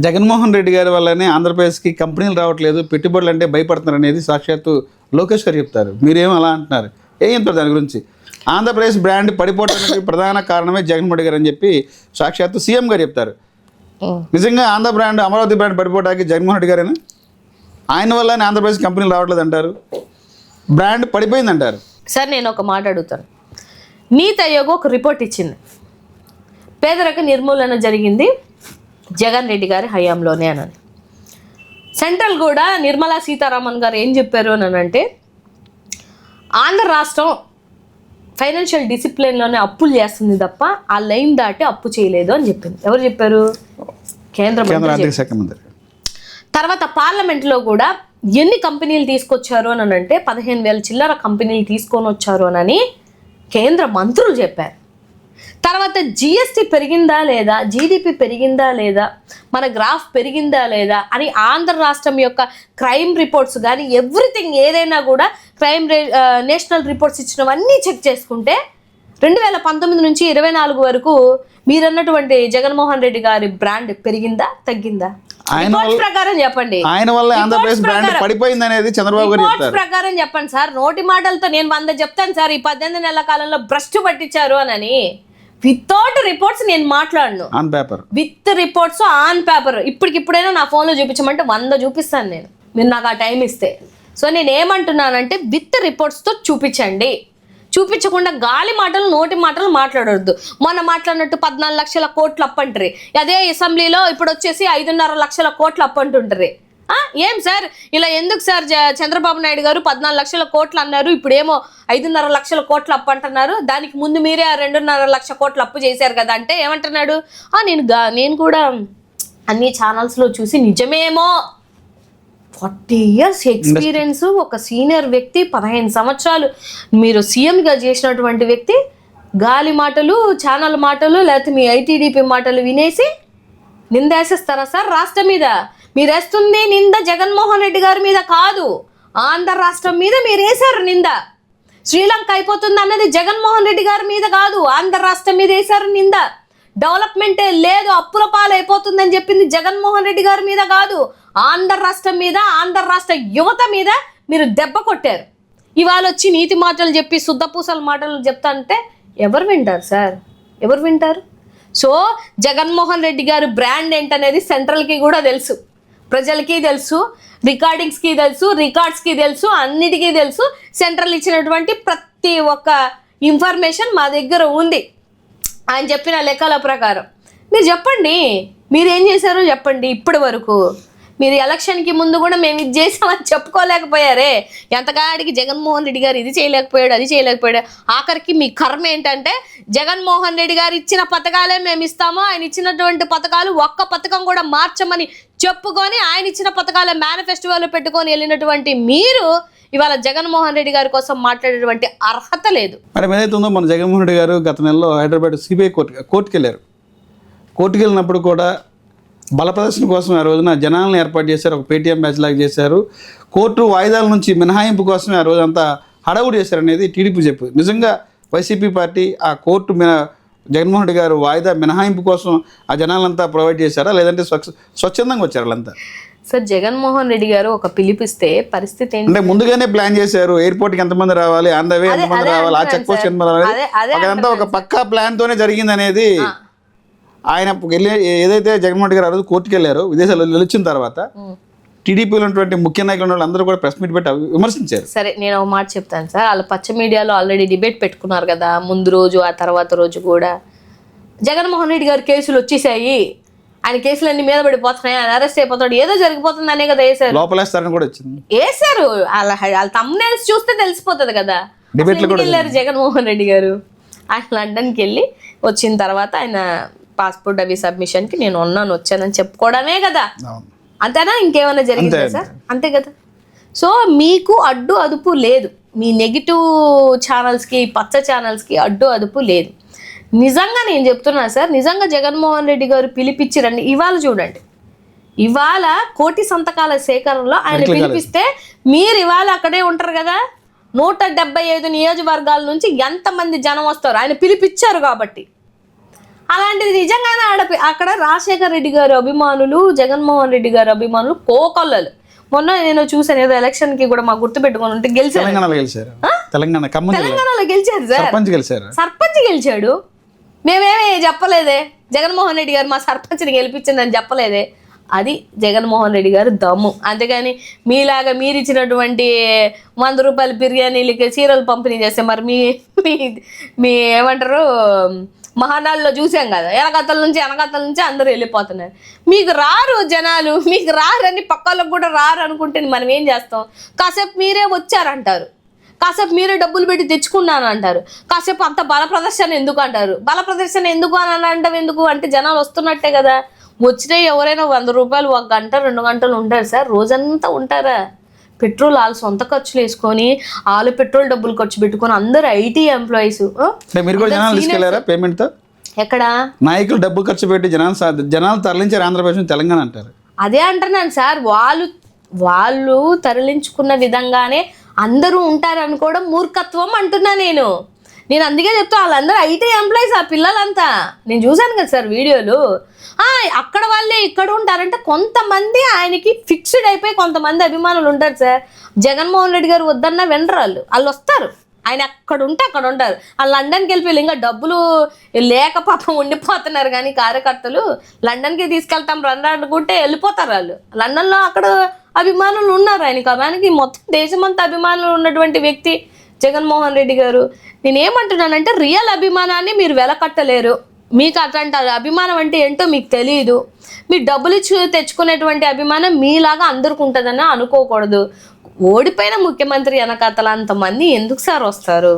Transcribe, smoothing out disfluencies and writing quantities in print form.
జగన్మోహన్ రెడ్డి గారి వల్లనే ఆంధ్రప్రదేశ్కి కంపెనీలు రావట్లేదు, పెట్టుబడులు అంటే భయపడుతున్నారు అనేది సాక్షాత్తు లోకేష్ గారు చెప్తారు. మీరేమో అలా అంటున్నారు, ఏం చెప్తారు దాని గురించి? ఆంధ్రప్రదేశ్ బ్రాండ్ పడిపోవడానికి ప్రధాన కారణమే జగన్మోహన్ రెడ్డి గారు అని చెప్పి సాక్షాత్తు సీఎం గారు చెప్తారు. నిజంగా ఆంధ్ర బ్రాండ్, అమరావతి బ్రాండ్ పడిపోవడానికి జగన్మోహన్ రెడ్డి గారేనా? ఆయన వల్లనే ఆంధ్రప్రదేశ్ కంపెనీలు రావట్లేదు అంటారు, బ్రాండ్ పడిపోయింది అంటారు. సార్ నేను ఒక మాట అడుగుతాను. నీతి ఆయోగ్ ఒక రిపోర్ట్ ఇచ్చింది, పేదరిక నిర్మూలన జరిగింది జగన్ రెడ్డి గారి హయాంలోనే అని. సెంట్రల్ కూడా నిర్మలా సీతారామన్ గారు ఏం చెప్పారు అని అంటే, ఆంధ్ర రాష్ట్రం ఫైనాన్షియల్ డిసిప్లిన్లోనే అప్పులు చేస్తుంది తప్ప ఆ లైన్ దాటి అప్పు చేయలేదు అని చెప్పింది. ఎవరు చెప్పారు? కేంద్ర ఆర్థిక శాఖ మంత్రి. తర్వాత పార్లమెంట్లో కూడా ఎన్ని కంపెనీలు తీసుకొచ్చారు అని అంటే 15,000 చిల్లర కంపెనీలు తీసుకొని వచ్చారు అని కేంద్ర మంత్రులు చెప్పారు. తర్వాత జిఎస్టీ పెరిగిందా లేదా, జీడిపి పెరిగిందా లేదా, మన గ్రాఫ్ పెరిగిందా లేదా అని ఆంధ్ర రాష్ట్రం యొక్క క్రైమ్ రిపోర్ట్స్ కానీ ఎవ్రీథింగ్ ఏదైనా కూడా నేషనల్ రిపోర్ట్స్ ఇచ్చినవన్నీ చెక్ చేసుకుంటే 2019 నుంచి 24 వరకు మీరన్నటువంటి జగన్మోహన్ రెడ్డి గారి బ్రాండ్ పెరిగిందా తగ్గిందా? ప్రకారం చెప్పండి. ఆయన వల్ల ఆంధ్రప్రదేశ్ బ్రాండ్ పడిపోయింది అనేది చంద్రబాబు గారు చెప్తారు. ప్రకారం చెప్పండి సార్. నోటి మాటలతో నేను 100 చెప్తాను సార్, ఈ 18 నెలల కాలంలో భ్రష్టు పట్టించారు అని. వితౌట్ రిపోర్ట్స్ నేను మాట్లాడను, on paper, with reports on paper. ఇప్పటికిప్పుడైనా నా ఫోన్లో చూపించమంటే 100 చూపిస్తాను నేను, మీరు నాకు ఆ టైం ఇస్తే. సో నేను ఏమంటున్నానంటే విత్ రిపోర్ట్స్తో చూపించండి, చూపించకుండా గాలి మాటలు నోటి మాటలు మాట్లాడొద్దు. మొన్న మాట్లాడినట్టు 14 లక్షల కోట్లు అప్పంటారు, అదే అసెంబ్లీలో ఇప్పుడు వచ్చేసి 5.5 లక్షల కోట్లు అప్పంటుంటారు. ఏం సార్ ఇలా ఎందుకు సార్? చంద్రబాబు నాయుడు గారు 14 లక్షల కోట్లు అన్నారు, ఇప్పుడేమో 5.5 లక్షల కోట్లు అప్పు అంటున్నారు, దానికి ముందు మీరే 2.5 లక్షల కోట్లు అప్పు చేశారు కదా అంటే ఏమంటున్నాడు? నేను కూడా అన్ని ఛానల్స్లో చూసి నిజమేమో, 40 years ఎక్స్పీరియన్స్, ఒక సీనియర్ వ్యక్తి, 15 సంవత్సరాలు మీరు సీఎంగా చేసినటువంటి వ్యక్తి, గాలి మాటలు, ఛానల్ మాటలు, లేకపోతే మీ ఐటీడీపీ మాటలు వినేసి నిందేసేస్తారా సార్ రాష్ట్రం మీద? మీరు వేస్తుంది నింద జగన్మోహన్ రెడ్డి గారి మీద కాదు, ఆంధ్ర రాష్ట్రం మీద మీరు వేశారు నింద. శ్రీలంక అయిపోతుంది అన్నది జగన్మోహన్ రెడ్డి గారి మీద కాదు, ఆంధ్ర రాష్ట్రం మీద వేశారు నింద. డెవలప్మెంటే లేదు, అప్పుల పాలు అయిపోతుందని చెప్పింది జగన్మోహన్ రెడ్డి గారి మీద కాదు, ఆంధ్ర రాష్ట్రం మీద, ఆంధ్ర రాష్ట్ర యువత మీద మీరు దెబ్బ కొట్టారు. ఇవాళ వచ్చి నీతి మాటలు చెప్పి శుద్ధపూసల మాటలు చెప్తా అంటే ఎవరు వింటారు సార్? ఎవరు వింటారు? సో జగన్మోహన్ రెడ్డి గారు బ్రాండ్ ఏంటనేది సెంట్రల్కి కూడా తెలుసు, ప్రజలకి తెలుసు, రికార్డింగ్స్కి తెలుసు, రికార్డ్స్కి తెలుసు, అన్నిటికీ తెలుసు. సెంట్రల్ ఇచ్చినటువంటి ప్రతి ఒక్క ఇన్ఫర్మేషన్ మా దగ్గర ఉంది. ఆయన చెప్పిన లెక్కల ప్రకారం మీరు చెప్పండి, మీరు ఏం చేశారో చెప్పండి. ఇప్పటి వరకు మీరు ఎలక్షన్కి ముందు కూడా మేము ఇది చేసామని చెప్పుకోలేకపోయారే. ఎంతకాడికి జగన్మోహన్ రెడ్డి గారు ఇది చేయలేకపోయాడు, అది చేయలేకపోయాడు. ఆఖరికి మీ కర్మ ఏంటంటే జగన్మోహన్ రెడ్డి గారు ఇచ్చిన పథకాలే మేము ఇస్తాము, ఆయన ఇచ్చినటువంటి పథకాలు ఒక్క పథకం కూడా మార్చమని చెప్పుకొని ఆయన ఇచ్చిన పథకాలే మేనిఫెస్టోలో పెట్టుకొని వెళ్ళినటువంటి మీరు ఇవాళ జగన్మోహన్ రెడ్డి గారి కోసం మాట్లాడేటువంటి అర్హత లేదు. మరి ఏదైతే ఉందో మన జగన్మోహన్ రెడ్డి గారు గత నెలలో హైదరాబాద్ సిబిఐ కోర్టుకి వెళ్ళారు. కోర్టుకి వెళ్ళినప్పుడు కూడా బల ప్రదర్శన కోసం ఆ రోజున జనాలను ఏర్పాటు చేశారు, ఒక పేటీఎం బ్యాచ్ లాగా చేశారు. కోర్టు వాయిదాల నుంచి మినహాయింపు కోసమే ఆ రోజంతా హడావుడి చేశారనేది టీడీపీ చెప్పు. నిజంగా వైసీపీ పార్టీ ఆ కోర్టు జగన్మోహన్ రెడ్డి గారు వాయిదా మినహాయింపు కోసం ఆ జనాలంతా ప్రొవైడ్ చేశారా, లేదంటే స్వచ్ఛందంగా వచ్చారు వాళ్ళంతా? సార్ జగన్మోహన్ రెడ్డి గారు ఒక పిలిపిస్తే పరిస్థితి ఏంటి అంటే ముందుగానే ప్లాన్ చేశారు, ఎయిర్పోర్ట్కి ఎంతమంది రావాలి, ఆన్ ద వే ఎంతమంది రావాలి, ఆ చెక్ పోస్ట్ ఎంతమంది రావాలి, అదంతా ఒక పక్కా ప్లాన్ తోనే జరిగింది అనేది. ఆయన ఏదైతే జగన్మోహన్ రెడ్డి గారు ఆ రోజు కోర్టుకి వెళ్ళారో, విదేశాల్లో నిలిచిన తర్వాత టీడీపీలో ఉన్నటువంటి ముఖ్య నాయకులు ఉన్న వాళ్ళందరూ కూడా ప్రెస్ మీట్ పెట్టి విమర్శించారు. సరే నేను ఒక మాట చెప్తాను సార్, వాళ్ళు పచ్చ మీడియాలో ఆల్రెడీ డిబేట్ పెట్టుకున్నారు కదా, ముందు రోజు ఆ తర్వాత రోజు కూడా జగన్మోహన్ రెడ్డి గారు కేసులు వచ్చేసాయి, ఆయన కేసులన్నీ మీద పడిపోతున్నాయి, ఆయన అరెస్ట్ అయిపోతాడు, ఏదో జరిగిపోతుంది అనే కదా వేసారు. లోపలేస్తారని కూడా వచ్చింది, వేసారు. వాళ్ళ తమ్మునేల్స్ చూస్తే తెలిసిపోతుంది కదా. వెళ్ళారు జగన్మోహన్ రెడ్డి గారు, ఆయన లండన్కి వెళ్ళి వచ్చిన తర్వాత ఆయన పాస్పోర్ట్ అవి సబ్మిషన్కి నేను వచ్చానని చెప్పుకోవడమే కదా, అంతేనా? ఇంకేమైనా జరిగిందా సార్? అంతే కదా. సో మీకు అడ్డు అదుపు లేదు, మీ నెగిటివ్ ఛానల్స్కి, పచ్చ ఛానల్స్కి అడ్డు అదుపు లేదు. నిజంగా నేను చెప్తున్నా సార్, నిజంగా జగన్మోహన్ రెడ్డి గారు పిలిపించారండి. ఇవాళ చూడండి, ఇవాళ 1 కోటి సంతకాల సేకరణలో ఆయన పిలిపిస్తే మీరు ఇవాళ అక్కడే ఉంటారు కదా. 175 నియోజకవర్గాల నుంచి ఎంతమంది జనం వస్తారు ఆయన పిలిపించారు కాబట్టి. అలాంటిది నిజంగానే అక్కడ రాజశేఖర్ రెడ్డి గారు అభిమానులు, జగన్మోహన్ రెడ్డి గారు అభిమానులు కోకొల్లలు. మొన్న నేను చూసాను ఏదో ఎలక్షన్ కి కూడా మాకు గుర్తు పెట్టుకుని ఉంటే గెలిచారు. తెలంగాణలో గెలిచారు, తెలంగాణలో గెలిచారు సార్, సర్పంచ్ గెలిచారు. సర్పంచ్ గెలిచాడు. మేమేమి చెప్పలేదే జగన్మోహన్ రెడ్డి గారు మా సర్పంచ్ని గెలిపించిందని చెప్పలేదే. అది జగన్మోహన్ రెడ్డి గారు దమ్ము. అంతేగాని మీలాగా మీరు ఇచ్చినటువంటి 100 రూపాయల బిర్యానీలకి చీరలు పంపిణీ చేస్తే మరి మీ ఏమంటారు మహానాడులో చూసాం కదా, వెనకతల నుంచి అందరూ వెళ్ళిపోతున్నారు. మీకు రారు జనాలు, మీకు రారని పక్కలకు కూడా రారు అనుకుంటే మనం ఏం చేస్తాం? కాసేపు మీరే వచ్చారంటారు, కాసేపు మీరే డబ్బులు పెట్టి తెచ్చుకున్నాను అంటారు, కాసేపు అంత బల ప్రదర్శన ఎందుకు అంటారు. బల ప్రదర్శన ఎందుకు అని అంటాం, ఎందుకు అంటే జనాలు వస్తున్నట్టే కదా. వచ్చినా ఎవరైనా 100 రూపాయలు 1 గంట 2 గంటలు ఉంటారు సార్, రోజంతా ఉంటారా? పెట్రోల్ వాళ్ళు సొంత ఖర్చులు వేసుకొని వాళ్ళు పెట్రోల్ డబ్బులు ఖర్చు పెట్టుకొని అందరూ ఐటీ ఎంప్లాయీస్. మీరు కూడా జనాలు తీసుకెళ్లారా పేమెంట్ తో? ఎక్కడ నాయకులు డబ్బు ఖర్చు పెట్టి జనాలు తరలించారు ఆంధ్రప్రదేశ్ నుంచి తెలంగాణ అంటారు. అదే అంటున్నాను సార్, వాళ్ళు తరలించుకున్న విధంగానే అందరూ ఉంటారు అనుకోవడం మూర్ఖత్వం అంటున్నా నేను అందుకే చెప్తా. వాళ్ళందరూ ఐటీ ఎంప్లాయీస్ ఆ పిల్లలంతా. నేను చూశాను కదా సార్ వీడియోలు. అక్కడ వాళ్ళే ఇక్కడ ఉంటారంటే కొంతమంది ఆయనకి ఫిక్స్డ్ అయిపోయి కొంతమంది అభిమానులు ఉంటారు సార్. జగన్మోహన్ రెడ్డి గారు వద్దన్నా వినరు వాళ్ళు వస్తారు. ఆయన అక్కడ ఉంటే అక్కడ ఉంటారు. ఆ లండన్కి వెళ్ళిపోయి ఇంకా డబ్బులు లేక పాపం ఉండిపోతున్నారు. కానీ కార్యకర్తలు లండన్కి తీసుకెళ్తాం రండి అనుకుంటే వెళ్ళిపోతారు వాళ్ళు. లండన్లో అక్కడ అభిమానులు ఉన్నారు ఆయనకి మొత్తం దేశమంతా అభిమానులు ఉన్నటువంటి వ్యక్తి జగన్మోహన్ రెడ్డి గారు. నేనేమంటున్నానంటే రియల్ అభిమానాన్ని మీరు వెలకట్టలేరు. మీకు అట్లాంటి అభిమానం అంటే ఏంటో మీకు తెలియదు. మీరు డబ్బులు ఇచ్చి తెచ్చుకునేటువంటి అభిమానం మీలాగా అందరికి ఉంటుందని అనుకోకూడదు. ఓడిపోయిన ముఖ్యమంత్రి వెనకాతల అంతమంది ఎందుకు సార్ వస్తారు?